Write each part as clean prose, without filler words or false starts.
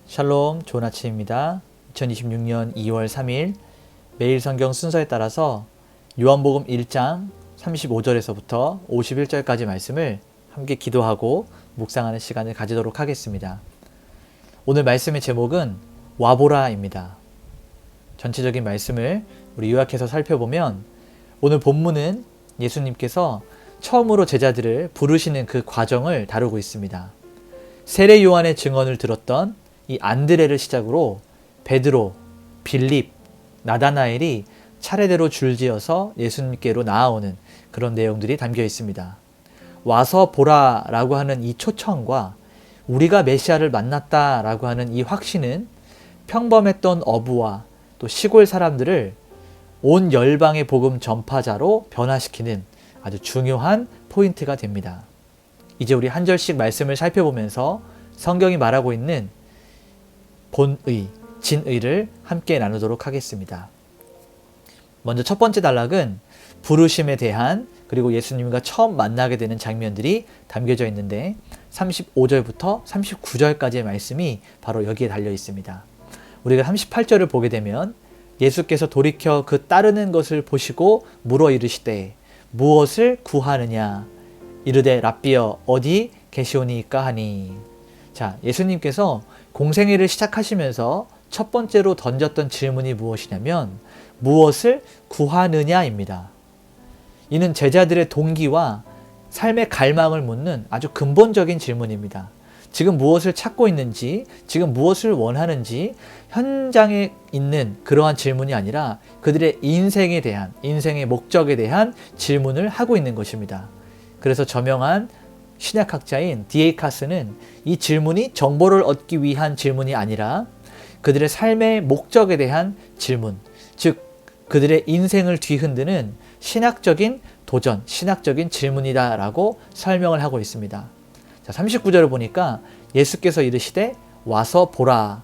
샬롬, 좋은 아침입니다. 2026년 2월 3일 매일 성경 순서에 따라서 요한복음 1장 35절에서부터 51절까지 말씀을 함께 기도하고 묵상하는 시간을 가지도록 하겠습니다. 오늘 말씀의 제목은 와보라입니다. 전체적인 말씀을 우리 요약해서 살펴보면 오늘 본문은 예수님께서 처음으로 제자들을 부르시는 그 과정을 다루고 있습니다. 세례 요한의 증언을 들었던 이 안드레를 시작으로 베드로, 빌립, 나다나엘이 차례대로 줄지어서 예수님께로 나아오는 그런 내용들이 담겨 있습니다. 와서 보라라고 하는 이 초청과 우리가 메시아를 만났다라고 하는 이 확신은 평범했던 어부와 또 시골 사람들을 온 열방의 복음 전파자로 변화시키는 아주 중요한 포인트가 됩니다. 이제 우리 한 절씩 말씀을 살펴보면서 성경이 말하고 있는 본의, 진의를 함께 나누도록 하겠습니다. 먼저 첫 번째 단락은 부르심에 대한 그리고 예수님과 처음 만나게 되는 장면들이 담겨져 있는데 35절부터 39절까지의 말씀이 바로 여기에 달려 있습니다. 우리가 38절을 보게 되면 예수께서 돌이켜 그 따르는 것을 보시고 물어 이르시되 무엇을 구하느냐 이르되 랍비여 어디 계시오니까 하니. 자, 예수님께서 공생애를 시작하시면서 첫 번째로 던졌던 질문이 무엇이냐면 무엇을 구하느냐입니다. 이는 제자들의 동기와 삶의 갈망을 묻는 아주 근본적인 질문입니다. 지금 무엇을 찾고 있는지, 지금 무엇을 원하는지 현장에 있는 그러한 질문이 아니라 그들의 인생에 대한, 인생의 목적에 대한 질문을 하고 있는 것입니다. 그래서 저명한 신약학자인 D.A. 카스는 이 질문이 정보를 얻기 위한 질문이 아니라 그들의 삶의 목적에 대한 질문, 즉 그들의 인생을 뒤흔드는 신학적인 도전, 신학적인 질문이다라고 설명을 하고 있습니다. 자, 39절을 보니까 예수께서 이르시되 와서 보라.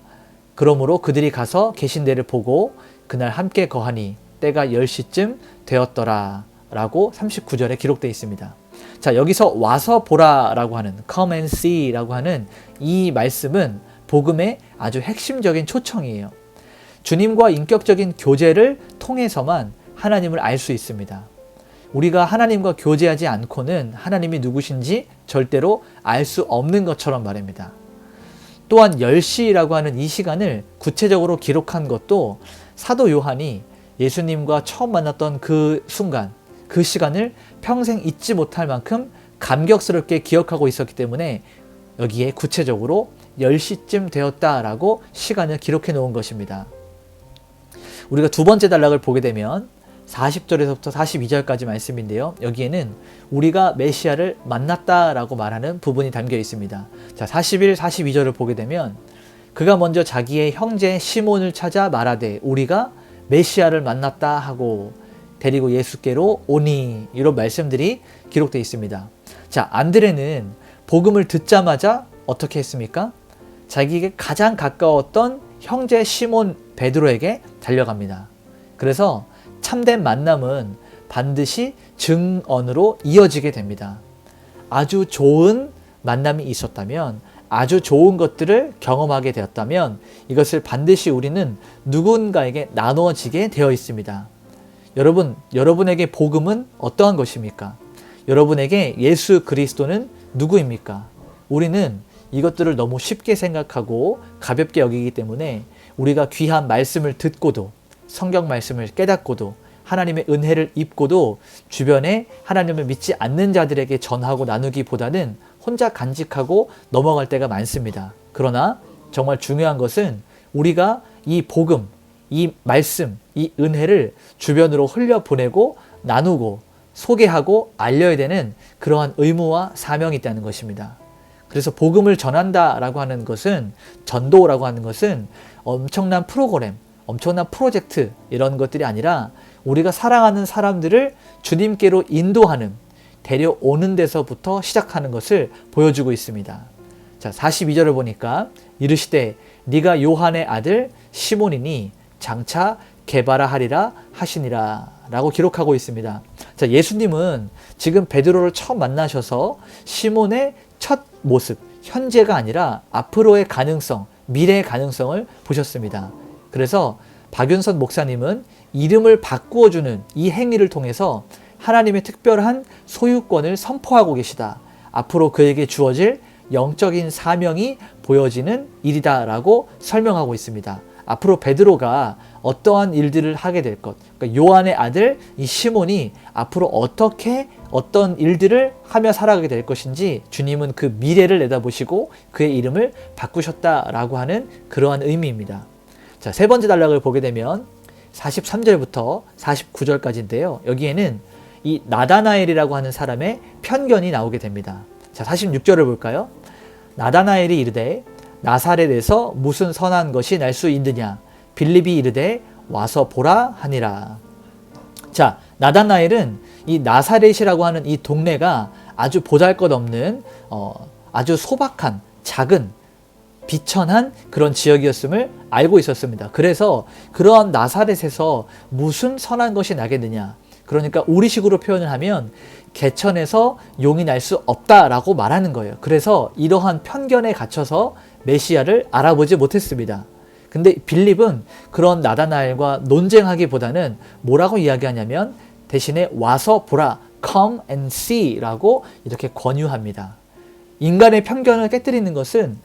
그러므로 그들이 가서 계신 데를 보고 그날 함께 거하니 때가 10시쯤 되었더라 라고 39절에 기록되어 있습니다. 자, 여기서 와서 보라라고 하는 come and see라고 하는 이 말씀은 복음의 아주 핵심적인 초청이에요. 주님과 인격적인 교제를 통해서만 하나님을 알 수 있습니다. 우리가 하나님과 교제하지 않고는 하나님이 누구신지 절대로 알 수 없는 것처럼 말입니다. 또한 10시라고 하는 이 시간을 구체적으로 기록한 것도 사도 요한이 예수님과 처음 만났던 그 순간, 그 시간을 평생 잊지 못할 만큼 감격스럽게 기억하고 있었기 때문에 여기에 구체적으로 10시쯤 되었다라고 시간을 기록해 놓은 것입니다. 우리가 두 번째 단락을 보게 되면 40절에서부터 42절까지 말씀인데요. 여기에는 우리가 메시아를 만났다라고 말하는 부분이 담겨 있습니다. 자, 41, 42절을 보게 되면 그가 먼저 자기의 형제 시몬을 찾아 말하되 우리가 메시아를 만났다 하고 데리고 예수께로 오니 이런 말씀들이 기록되어 있습니다. 자, 안드레는 복음을 듣자마자 어떻게 했습니까? 자기에게 가장 가까웠던 형제 시몬 베드로에게 달려갑니다. 그래서 참된 만남은 반드시 증언으로 이어지게 됩니다. 아주 좋은 만남이 있었다면, 아주 좋은 것들을 경험하게 되었다면 이것을 반드시 우리는 누군가에게 나누어지게 되어 있습니다. 여러분, 여러분에게 복음은 어떠한 것입니까? 여러분에게 예수 그리스도는 누구입니까? 우리는 이것들을 너무 쉽게 생각하고 가볍게 여기기 때문에 우리가 귀한 말씀을 듣고도 성경 말씀을 깨닫고도 하나님의 은혜를 입고도 주변에 하나님을 믿지 않는 자들에게 전하고 나누기보다는 혼자 간직하고 넘어갈 때가 많습니다. 그러나 정말 중요한 것은 우리가 이 복음, 이 말씀, 이 은혜를 주변으로 흘려보내고 나누고 소개하고 알려야 되는 그러한 의무와 사명이 있다는 것입니다. 그래서 복음을 전한다라고 하는 것은, 전도라고 하는 것은 엄청난 프로그램, 엄청난 프로젝트 이런 것들이 아니라 우리가 사랑하는 사람들을 주님께로 인도하는, 데려오는 데서부터 시작하는 것을 보여주고 있습니다. 자, 42절을 보니까 이르시되 네가 요한의 아들 시몬이니 장차 게바라 하시니라 라고 기록하고 있습니다. 자, 예수님은 지금 베드로를 처음 만나셔서 시몬의 첫 모습, 현재가 아니라 앞으로의 가능성, 미래의 가능성을 보셨습니다. 그래서 박윤선 목사님은 이름을 바꾸어주는 이 행위를 통해서 하나님의 특별한 소유권을 선포하고 계시다. 앞으로 그에게 주어질 영적인 사명이 보여지는 일이다 라고 설명하고 있습니다. 앞으로 베드로가 어떠한 일들을 하게 될 것, 그러니까 요한의 아들 이 시몬이 앞으로 어떻게 어떤 일들을 하며 살아가게 될 것인지 주님은 그 미래를 내다보시고 그의 이름을 바꾸셨다라고 하는 그러한 의미입니다. 자, 세 번째 단락을 보게 되면 43절부터 49절까지인데요. 여기에는 이 나다나엘이라고 하는 사람의 편견이 나오게 됩니다. 자, 46절을 볼까요? 나다나엘이 이르되 나사렛에서 무슨 선한 것이 날 수 있느냐? 빌립이 이르되 와서 보라 하니라. 자, 나다나엘은 이 나사렛이라고 하는 이 동네가 아주 보잘것없는 아주 소박한 작은 비천한 그런 지역이었음을 알고 있었습니다. 그래서 그러한 나사렛에서 무슨 선한 것이 나겠느냐? 그러니까 우리식으로 표현을 하면 개천에서 용이 날 수 없다라고 말하는 거예요. 그래서 이러한 편견에 갇혀서 메시아를 알아보지 못했습니다. 근데 빌립은 그런 나다나엘과 논쟁하기보다는 뭐라고 이야기하냐면 대신에 와서 보라, come and see 라고 이렇게 권유합니다. 인간의 편견을 깨뜨리는 것은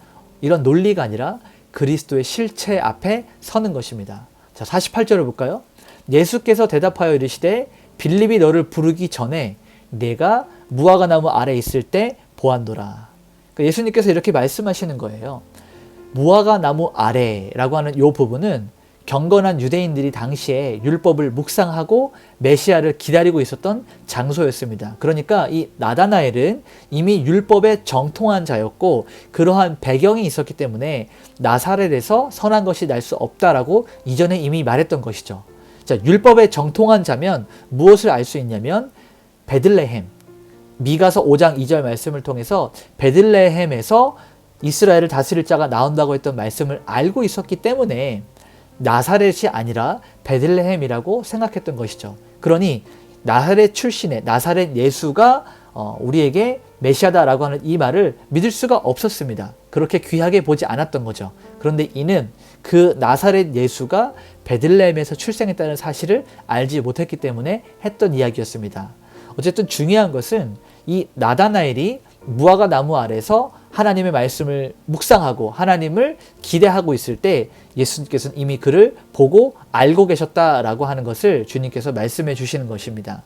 이런 논리가 아니라 그리스도의 실체 앞에 서는 것입니다. 자, 48절을 볼까요? 예수께서 대답하여 이르시되 빌립이 너를 부르기 전에 내가 무화과 나무 아래 있을 때 보았노라. 그러니까 예수님께서 이렇게 말씀하시는 거예요. 무화과 나무 아래라고 하는 이 부분은 경건한 유대인들이 당시에 율법을 묵상하고 메시아를 기다리고 있었던 장소였습니다. 그러니까 이 나다나엘은 이미 율법에 정통한 자였고 그러한 배경이 있었기 때문에 나사렛에서 선한 것이 날 수 없다라고 이전에 이미 말했던 것이죠. 자, 율법에 정통한 자면 무엇을 알 수 있냐면 베들레헴, 미가서 5장 2절 말씀을 통해서 베들레헴에서 이스라엘을 다스릴 자가 나온다고 했던 말씀을 알고 있었기 때문에 나사렛이 아니라 베들레헴이라고 생각했던 것이죠. 그러니 나사렛 출신의 나사렛 예수가 우리에게 메시아다라고 하는 이 말을 믿을 수가 없었습니다. 그렇게 귀하게 보지 않았던 거죠. 그런데 이는 그 나사렛 예수가 베들레헴에서 출생했다는 사실을 알지 못했기 때문에 했던 이야기였습니다. 어쨌든 중요한 것은 이 나다나엘이 무화과 나무 아래서 하나님의 말씀을 묵상하고 하나님을 기대하고 있을 때 예수님께서는 이미 그를 보고 알고 계셨다라고 하는 것을 주님께서 말씀해 주시는 것입니다.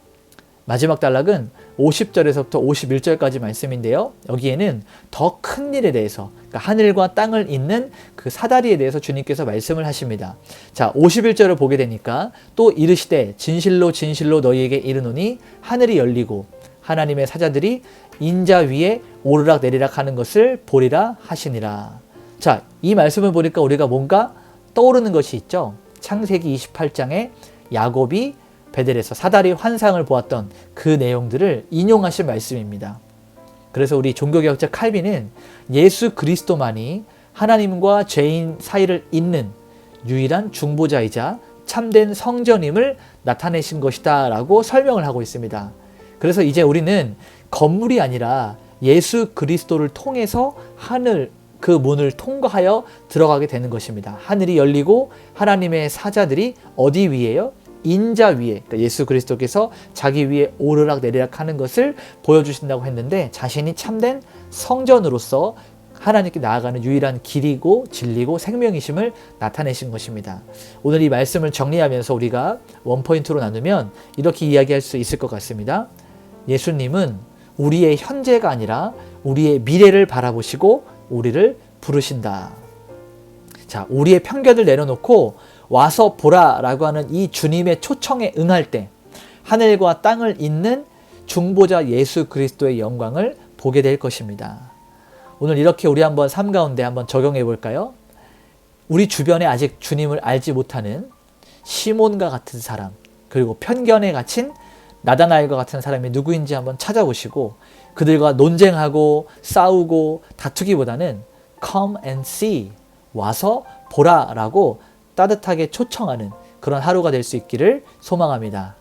마지막 단락은 50절에서부터 51절까지 말씀인데요. 여기에는 더 큰 일에 대해서, 그러니까 하늘과 땅을 잇는 그 사다리에 대해서 주님께서 말씀을 하십니다. 자, 51절을 보게 되니까 또 이르시되 진실로 진실로 너희에게 이르노니 하늘이 열리고 하나님의 사자들이 인자 위에 오르락 내리락 하는 것을 보리라 하시니라. 자, 이 말씀을 보니까 우리가 뭔가 떠오르는 것이 있죠. 창세기 28장에 야곱이 베델에서 사다리 환상을 보았던 그 내용들을 인용하신 말씀입니다. 그래서 우리 종교개혁자 칼빈은 예수 그리스도만이 하나님과 죄인 사이를 잇는 유일한 중보자이자 참된 성전임을 나타내신 것이다 라고 설명을 하고 있습니다. 그래서 이제 우리는 건물이 아니라 예수 그리스도를 통해서 하늘 그 문을 통과하여 들어가게 되는 것입니다. 하늘이 열리고 하나님의 사자들이 어디 위에요? 인자 위에, 그러니까 예수 그리스도께서 자기 위에 오르락 내리락 하는 것을 보여주신다고 했는데 자신이 참된 성전으로서 하나님께 나아가는 유일한 길이고 진리고 생명이심을 나타내신 것입니다. 오늘 이 말씀을 정리하면서 우리가 원포인트로 나누면 이렇게 이야기할 수 있을 것 같습니다. 예수님은 우리의 현재가 아니라 우리의 미래를 바라보시고 우리를 부르신다. 자, 우리의 편견을 내려놓고 와서 보라 라고 하는 이 주님의 초청에 응할 때 하늘과 땅을 잇는 중보자 예수 그리스도의 영광을 보게 될 것입니다. 오늘 이렇게 우리 한번 삶 가운데 한번 적용해 볼까요? 우리 주변에 아직 주님을 알지 못하는 시몬과 같은 사람, 그리고 편견에 갇힌 나다나엘과 같은 사람이 누구인지 한번 찾아보시고 그들과 논쟁하고 싸우고 다투기보다는 come and see, 와서 보라 라고 따뜻하게 초청하는 그런 하루가 될 수 있기를 소망합니다.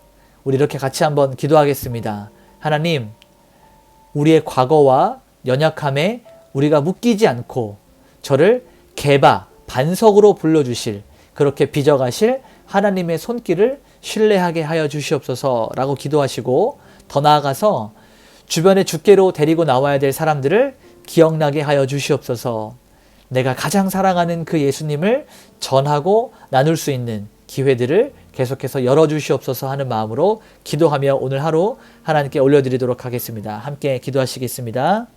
우리 이렇게 같이 한번 기도하겠습니다. 하나님, 우리의 과거와 연약함에 우리가 묶이지 않고 저를 개바, 반석으로 불러주실, 그렇게 빚어가실 하나님의 손길을 신뢰하게 하여 주시옵소서라고 기도하시고, 더 나아가서 주변에 주께로 데리고 나와야 될 사람들을 기억나게 하여 주시옵소서. 내가 가장 사랑하는 그 예수님을 전하고 나눌 수 있는 기회들을 계속해서 열어주시옵소서 하는 마음으로 기도하며 오늘 하루 하나님께 올려드리도록 하겠습니다. 함께 기도하시겠습니다.